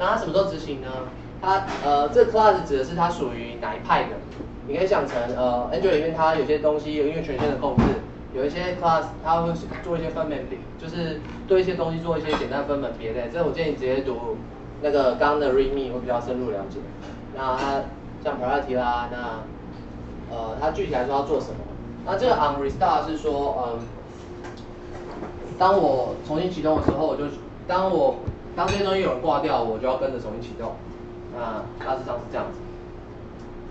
那它什么时候执行呢？它这个 class 指的是它属于哪一派的？你可以想成Android 里面它有些东西有音乐权限的控制，有一些 class 它会做一些分门别，就是对一些东西做一些简单分门别类。这我建议你直接读那个刚刚的 README 会比较深入了解。那它像 priority 啦，那它具体来说要做什么？那这个 on restart 是说当我重新启动的时候，当这些东西有人挂掉，我就要跟着重新启动。那大致上是这样子。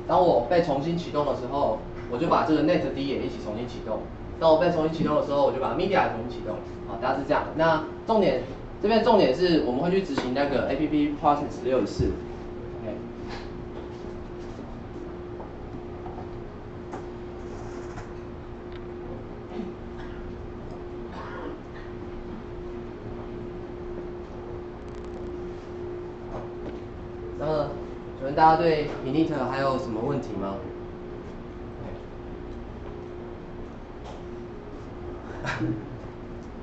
当我被重新启动的时候，我就把这个 net D 也一起重新启动。当我被重新启动的时候，我就把 media 也重新启动。好，大致是这样。那这边重点是我们会去执行那个 app process 64。OK。那么，请问大家对 init 还有什么问题吗？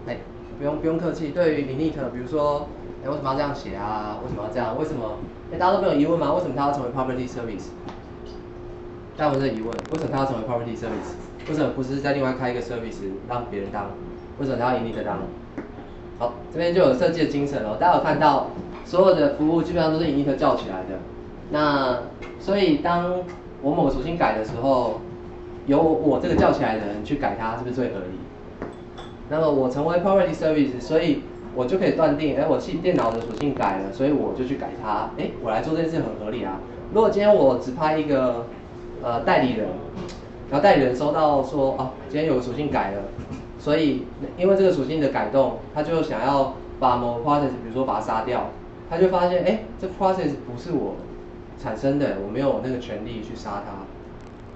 哎，不用客气。对于 init， 比如说，为什么要这样写啊？为什么要这样？为什么？大家都没有疑问吗？为什么它要成为 property service？ 大家有这个疑问，为什么它要成为 property service？ 为什么不是再另外开一个 service 让别人当？为什么它要 init 当？好，这边就有设计的精神哦。大家有看到，所有的服务基本上都是 init 叫起来的。那所以当我某个属性改的时候，由我这个叫起来的人去改它，是不是最合理？那么我成为 property service， 所以我就可以断定，我电脑的属性改了，所以我就去改它。我来做这件事很合理啊。如果今天我只派一个代理人，然后代理人收到说，今天有个属性改了，所以因为这个属性的改动，他就想要把某个 process， 比如说把它杀掉，他就发现，这 process 不是我产生的，我没有那个权利去杀它。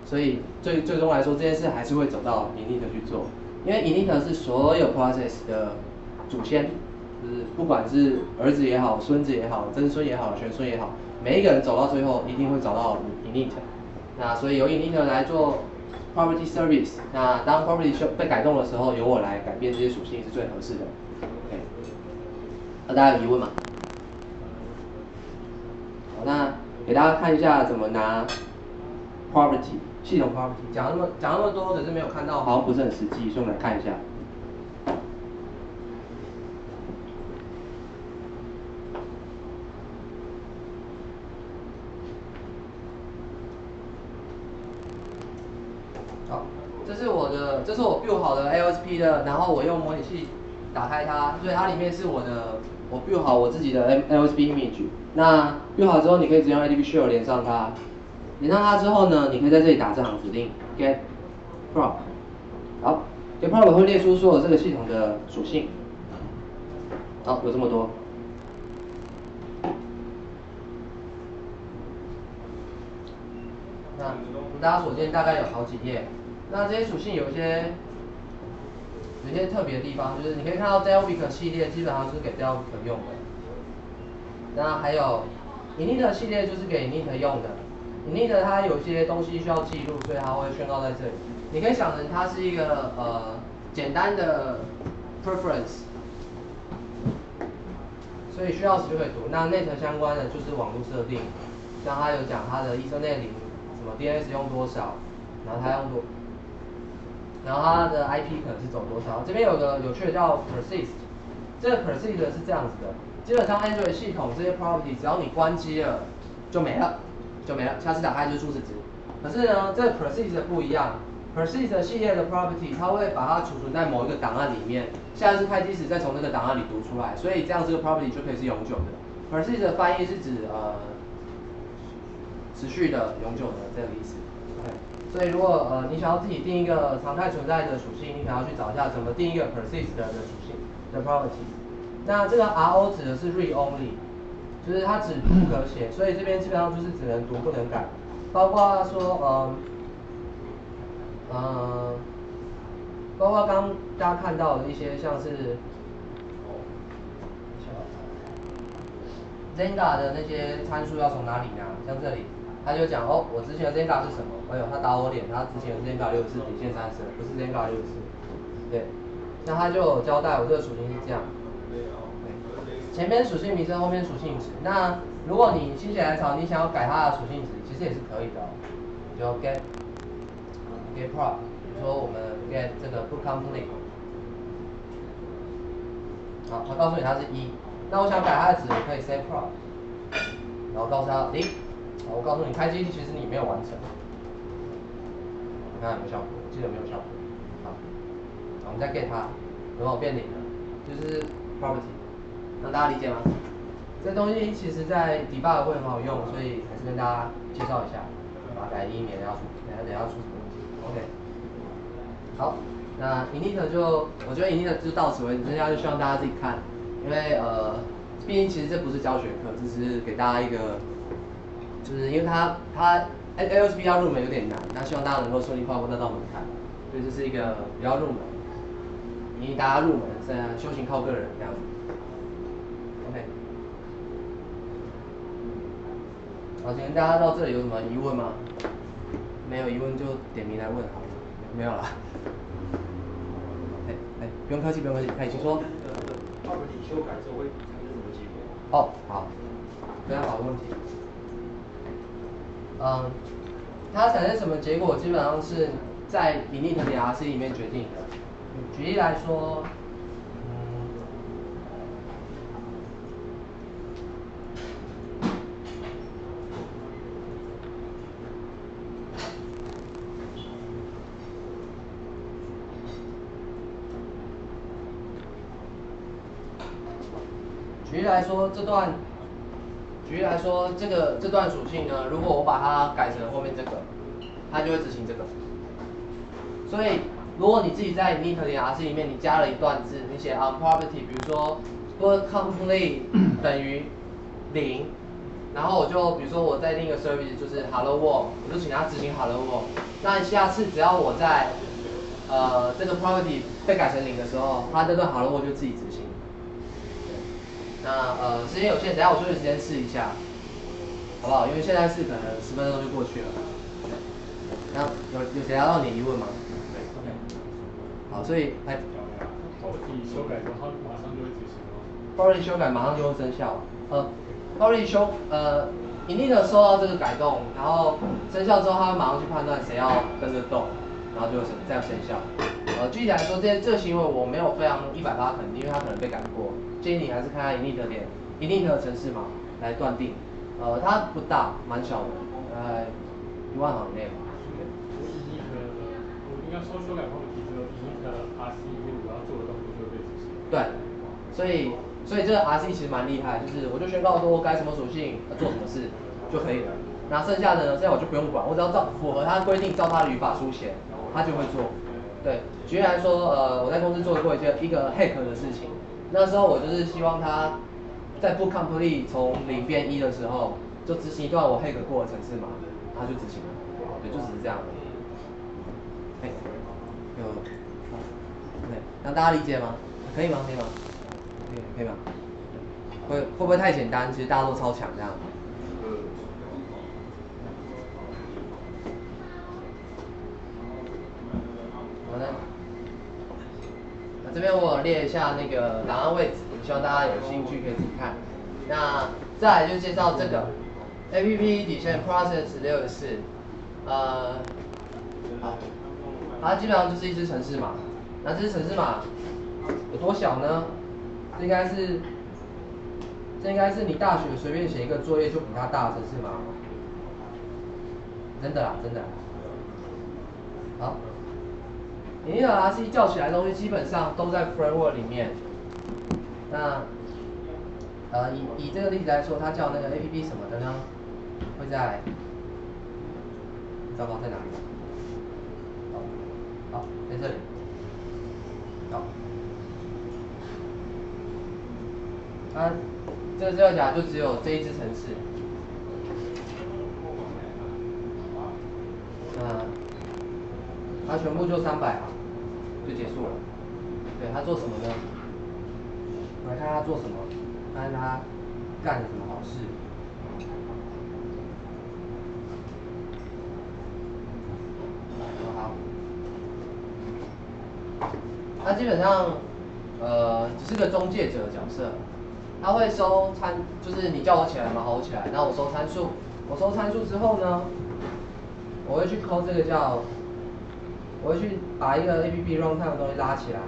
所以最终来说，这件事还是会走到 init 去做。因为 init 是所有 process 的祖先，就是不管是儿子也好、孙子也好、曾孙也好、玄孙也好，每一个人走到最后一定会找到 init。那所以由 init 来做 property service。那当 property 被改动的时候，由我来改变这些属性是最合适的。OK， 那大家有疑问吗？好，那给大家看一下怎么拿 property 系统 property。讲那么多，可是没有看到，好像不是很实际，所以我们来看一下。好，这是我 build 好的 AOSP 的，然后我用模拟器打开它，所以它里面是我 build 好我自己的 AOSP image。那 build 好之后，你可以直接用 ADB Shell 连上它。连上它之后呢，你可以在这里打这行指令 get prop。好 ，get prop 会列出所有这个系统的属性。好，有这么多。那大家所见大概有好几页。那这些属性有一些特别的地方，就是你可以看到 Delvic 系列基本上是给 Delvic 用的。那还有 init 系列就是给 init 用的。init 它有些东西需要记录，所以它会宣告在这里。你可以想成它是一个简单的 preference， 所以需要时就可以读。那 net 相关的就是网络设定，像它有讲它的 Ethernet 什么 DNS 用多少，然后它用然后它的 IP 可能是走多少。这边有个有趣的叫 persist， 这个 persist 是这样子的，基本上 Android 系统这些 property 只要你关机了就没了，下次打开就是初始值。可是呢，这个 persist 不一样 ，persist 系列的 property 它会把它储存在某一个档案里面，下次开机时再从那个档案里读出来，所以这样这个 property 就可以是永久的。persist 的翻译是指持续的、永久的这个意思。OK， 所以如果你想要自己定一个常态存在的属性，你可能要去找一下怎么定一个 persist 的属性的 property。那这个 RO 指的是 read only， 就是它只读不可写，所以这边基本上就是只能读不能改。包括说包括刚大家看到的一些像是Zenga 的那些参数要从哪里拿，像这里。他就讲我之前的 Zenga 是什么？他打我脸，他之前的 Zenga 64底线32，不是 Zenga 64。对，那他就有交代我这个属性是这样。前面属性名称，后面属性值。那如果你心血来潮，你想要改它的属性值，其实也是可以的哦。你就 get prop， 比如说我们 get 这个 book complete， 好，它告诉你它是1。那我想改它的值，我可以 set prop， 然后告诉它0。好，我告诉你开机其实你没有完成。你看有没有效果？记得没有效果。好，我们再 get 它，有没有变0了？就是 property。那大家理解吗？这东西其实在 debug 会很好用，所以还是跟大家介绍一下，把它改1，免得要出什么问题。OK。好，那 init 我觉得 init 就到此为止，剩下就希望大家自己看，因为毕竟其实这不是教学课，这是给大家一个，就是因为它 LSP 要入门有点难，那希望大家能够顺利跨过那道门槛，所以这是一个比较入门，引大家入门，修行靠个人这样子。OK。好，今天大家到这里有什么疑问吗？没有疑问就点名来问好了，没有啦。不用客气，不用客气，可以请说。property 修改之后会产生什么结果？哦，好，非常好的问题。它产生什么结果，基本上是在 init 点 RC 里面决定的。举例来说，这段属性呢，如果我把它改成后面这个，它就会执行这个。所以，如果你自己在 init 点 RC 里面你加了一段字，你写 on property， 比如说 book complete 等于0，然后我就比如说我在另一个 service 就是 hello world， 我就请它执行 hello world。那下次只要我在这个 property 被改成0的时候，它这段 hello world 就自己执行。那时间有限，等下我休息时间试一下，好不好？因为现在是可能10分钟就过去了。那有谁要让你疑问吗？对 ，OK。好，所以来。property 修改之后，它马上就会执行吗 property 修改马上就会生效。property init 收到这个改动，然后生效之后，它会马上去判断谁要跟着动，然后就这样生效。具体来说，这个行为我没有非常100%肯定，因为它可能被改过。建议你还是看看 init 的程式码来断定。它不大，蛮小的，1万行以内吧。我应该说修改 property 之后 init RC 里面我要做的动作就会被执行。对，所以这个 RC 其实蛮厉害，就是我就宣告说改什么属性，做什么事就可以了。那剩下的呢，现在我就不用管，我只要符合它的规定，照它的语法书写，它就会做。对，举例来说，我在公司做过一个 hack 的事情，那时候我就是希望它在 book complete 从0变1的时候，就执行一段我 hack 过的程式码，它就执行了。对，就只是这样。对，让大家理解吗？可以吗？可以吗？可以吗？会不会太简单？其实大家都超强这样。好的。那这边我有列一下那个档案位置，希望大家有兴趣可以自己看。那再来就介绍这个 app 底线 process 64，好，它基本上就是一支程式码。那这支程式码有多小呢？这应该是你大学随便写一个作业就比它大的程式码。真的啦，真的啦。好。init RC 叫起来的东西基本上都在 framework 里面。那以这个例子来说，它叫那个 app 什么的呢？会在，糟糕，在哪里？好，在这里。好。这个讲就只有这一支程式。它全部就300行，就结束了。对，它做什么呢？我来看它做什么，看它干了什么好事。好，它基本上只是个中介者的角色。它会收参，就是你叫我起来嘛，好，我起来，那我收参数，我收参数之后呢，我会去 call 这个叫，我会去把一个 app runtime 的东西拉起来。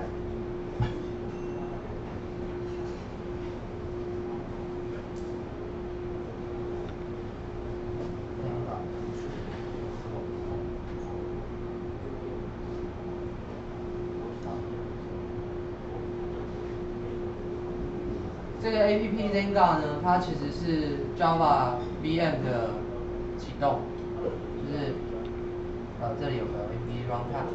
这个 app Zenga 呢，它其实是 Java VM 的启动，就是这里有个 app runtime，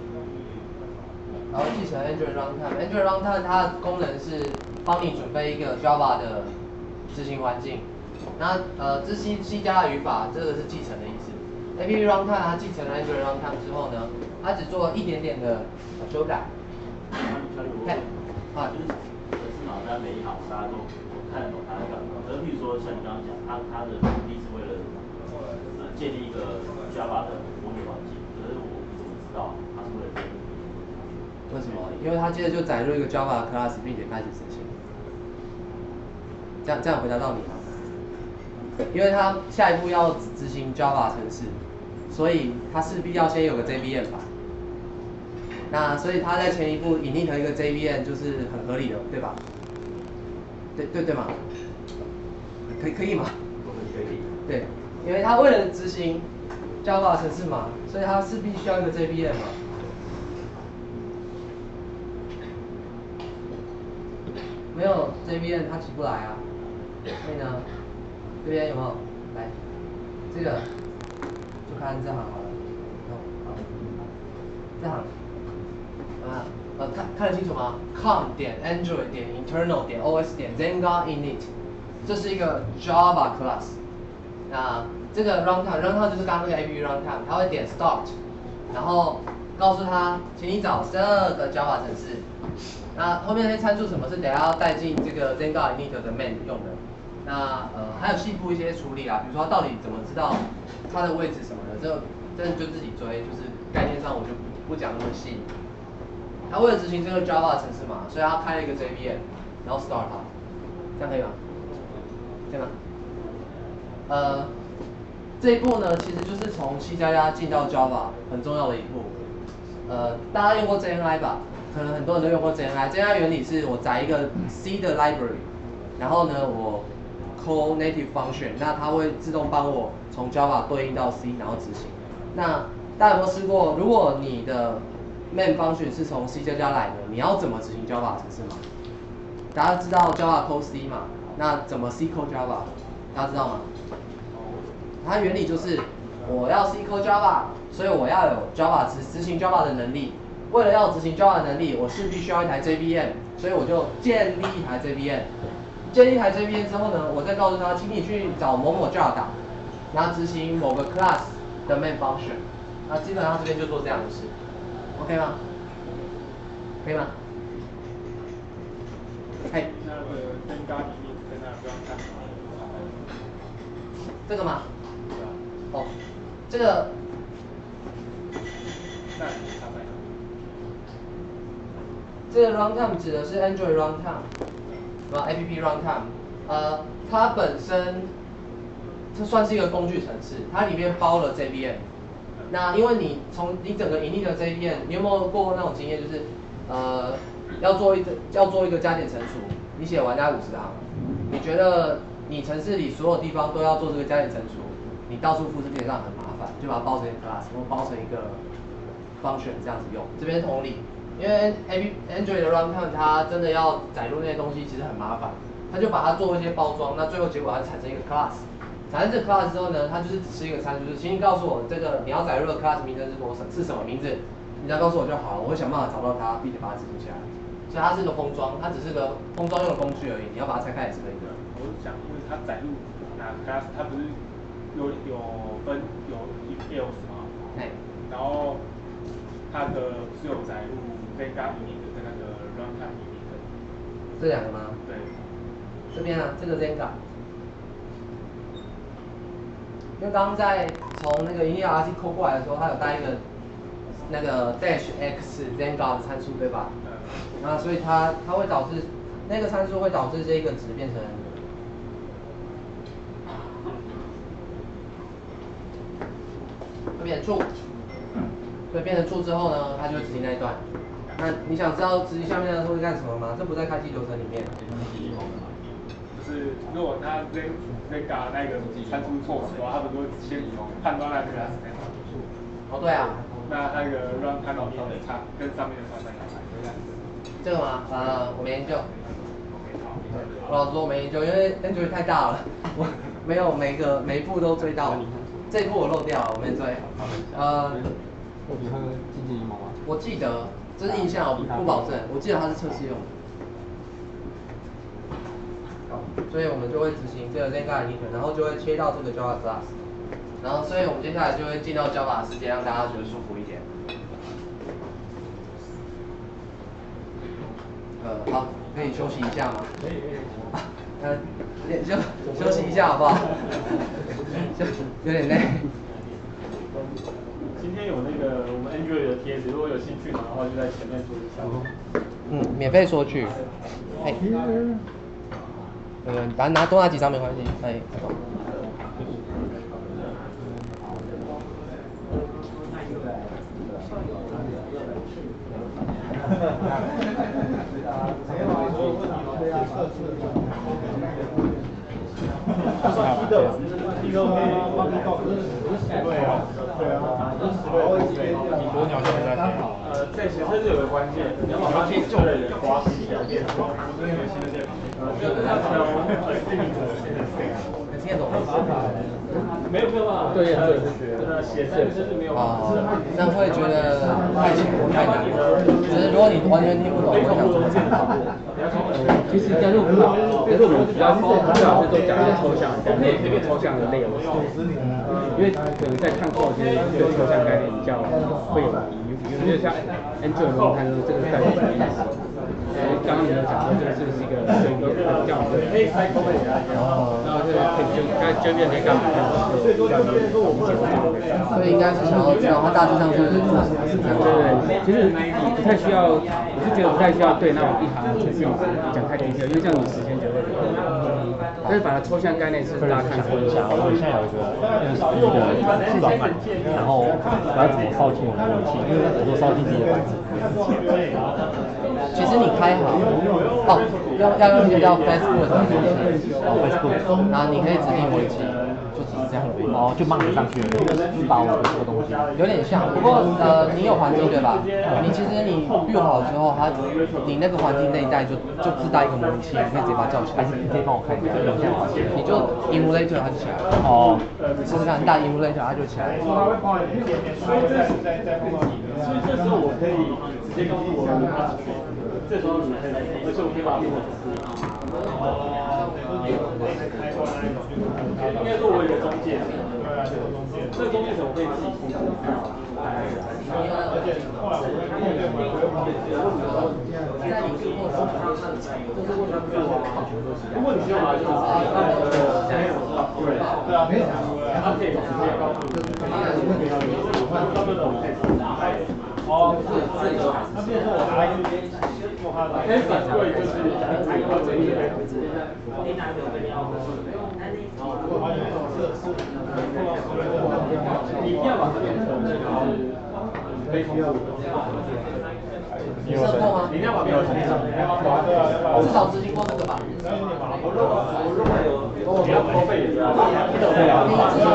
然后继承 Android runtime。Android runtime 它的功能是帮你准备一个 Java 的执行环境。那这 C 加的语法，这个是继承的意思。app runtime 它继承了 Android runtime 之后呢，它只做一点点的修改。看，就是可是嘛，大家每一行大家都看得懂他在干嘛。可是比如说像你刚刚讲，他的目的是为了建立一个 Java 的模拟环境，可是我怎么知道他是为了这个？为什么？因为他接着就载入一个 Java class， 并且开始执行。这样回答到你吗？因为他下一步要执行 Java 程式，所以他势必要先有个 JVM 吧。那所以他在前一步init一个 JVM 就是很合理的，对吧？对嘛？可以吗？可以。对，因为他为了执行 Java 程式嘛，所以他势必需要一个 JVM 嘛。没有 JVM 它起不来啊，所以呢，这边有没有？来，这个就看这行好了。好，这行。看得清楚吗 ？com 点 android 点 internal 点 os 点 zenga init， 这是一个 Java class。那这个 runtime 就是刚刚那个 app runtime， 它会点 start， 然后告诉他，请你找这个 Java 程式。那后面那些参数什么是等下要带进这个 zenga init 的 main 用的。那还有细部一些处理啊，比如说到底怎么知道它的位置什么的，这就自己追，就是概念上我就不讲那么细。他为了执行这个 Java 程式嘛，所以他开了一个 JVM， 然后 start 它，这样可以吗？可以吗？这一步呢，其实就是从 C++ 进到 Java 很重要的一步。大家用过 JNI 吧？可能很多人都用过 JNI。JNI 原理是我载一个 C 的 library， 然后呢我 call native function， 那它会自动帮我从 Java 对应到 C， 然后执行。那大家有没有试过？如果你的main function 是从 C++ 来的，你要怎么执行 Java 程式码？大家知道 Java code C 嘛？那怎么 C code Java？ 大家知道吗？它原理就是我要 C code Java， 所以我要有 Java 执行 Java 的能力。为了要执行 Java 的能力，我势必需要一台 JVM， 所以我就建立一台 JVM。建立一台 JVM 之后呢，我再告诉他，请你去找某某 Java 档，然后执行某个 class 的 main function。那基本上这边就做这样的事。OK 吗？可以吗？嘿。那个增加比例在那不要看。这个吗？对啊。哦，这个。那你差在哪？这个 runtime 指的是 Android runtime， 对吧 ？app runtime， 它本身这算是一个工具程式，它里面包了 JVM。那因为你整个init的 JVM， 你有没有过那种经验，就是要做一个加减乘除，你写完大概50行，你觉得你程式里所有地方都要做这个加减乘除，你到处复制贴上很麻烦，就把它包成一个 class， 或包成一个 function 这样子用。这边同理，因为 Android 的 runtime 它真的要载入那些东西，其实很麻烦，它就把它做一些包装，那最后结果它产生一个 class。产生这个 class 之后呢，它就是只是一个参数，就是请你告诉我这个你要载入的 class 名称是什么名字，你只要告诉我就好了，我会想办法找到它，并且把它执行起来。所以它是个封装，它只是个封装用的工具而已，你要把它拆开也是可以的。我是想，因为它载入哪个 class， 它不是有分有 if else 吗？哎。然后它的是有载入 Zenga init 跟那个 runtime init。这两个吗？对。这边啊，这个 Zenga。因为刚刚在从那个init.rc 抠过来的时候，它有带一个那个 dash x Zenga 的参数，对吧？所以它会导致那个参数会导致这个值变成变成 true， 所以变成 true 之后呢，它就会执行那一段。那你想知道执行下面的会干什么吗？这不在开机流程里面。就是如果他Zenga 那个参数错的话，他不是会先判断那个是哪个数？哦，对啊。那那个 run time 里面的差跟上面的差在哪里？这个吗？我没研究。我老实说我没研究，因为 Android 太大了，我没有每一步都追到。这一步我漏掉了，我没追。我比他经济一毛啊。我记得，这是印象，我不保证。我记得它是测试用的。所以我们就会执行这个 Zenga init， 然后就会切到这个 Java class， 然后所以我们接下来就会进到 Java 的世界，让大家觉得舒服一点。好，可以休息一下吗？可以。休息一下好不好？有点累。今天有那个我们 Android 的贴纸，如果有兴趣的话，就在前面做一下。免费索取。反正多拿几张没关系。在写这是有个关键，你要把它贴旧的人刮起来，变成新的电脑。听得懂吗？没有办法。对呀，写3个字是没有办法。那会觉得太浅薄太难了。只是如果你完全听不懂，我想怎么讲？其实但是我们主要是都讲一些抽象的概念，特别抽象的内容。因为可能在看后，其实对抽象概念比较会有疑虑，就像 Android 我们看说这个代表什么意思？刚刚你有讲说这是一个这样的，然后就变成一个所以应该是想要知道它大致上是做什么事情。对，其实不太需要，我是觉得不太需要对那种一行程序讲太 detail，因为这样你时间就会。但是把它抽象概念是大家看过一下，我现在有一个视网版，然后我要怎么烧进我的模拟器，因为我都烧进自己的板子。其实你开好要用一个叫 Facebook 的东西，然后你可以指定模拟器，就只是这样而已。就mang上去了，把我的这个东西。有点像，不过你有环境对吧？你其实你 build 好之后，你那个环境内在就自带一个模拟器，你可以直接把它叫起来。还是你可以帮我看一下，你就 emulator 它就起来了。哦，试试看，大 emulator 它就起来了。所以这时候我可以直接告诉我这时候你可以，而且我可以把它变成应该说我有一个中介，这个中介我可以自己付。如果你需要嘛，就是对啊，他可以直接告诉你，他们的我可以哦，他变成我拿一个做他的，哎，反馈就是采购这一类。你一定要把它变成就是非同步。你设过吗？你一定要把它变成至少执行过这个吧。你要收费也是啊。你执行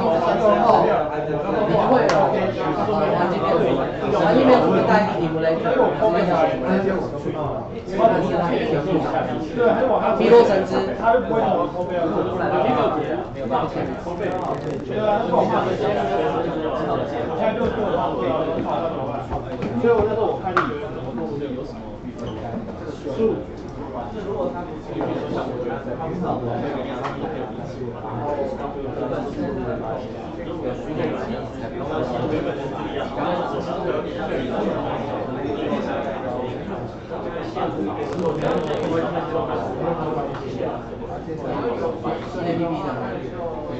这个之后，你就会有环境变数，环境变数会带一个 emulator， 披露神之。所以我那时候我看你有什么动作，有什么数，是如果他比如说像我觉得他们找的那个样子，APP 的，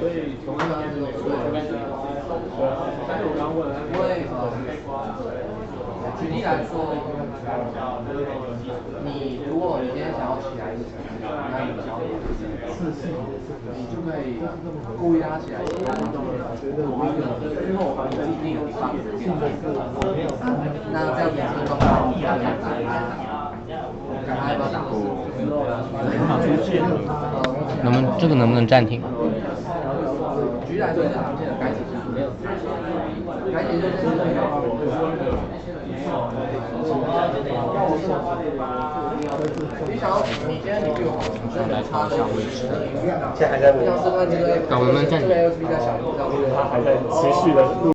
所以从那边就但是我刚问了，因为举例来说，如果你今天想要起来，那你想要你就可以故意拉起来，最后你自己有放那这样子情况下，看他要不要打呼？能不能暂停？举例来说，是常见的改写没有，改写就是你想要，你今天你比我好，真的差的位置，现在还在我。我们暂停。这个 USB 在小，他还在持续的录。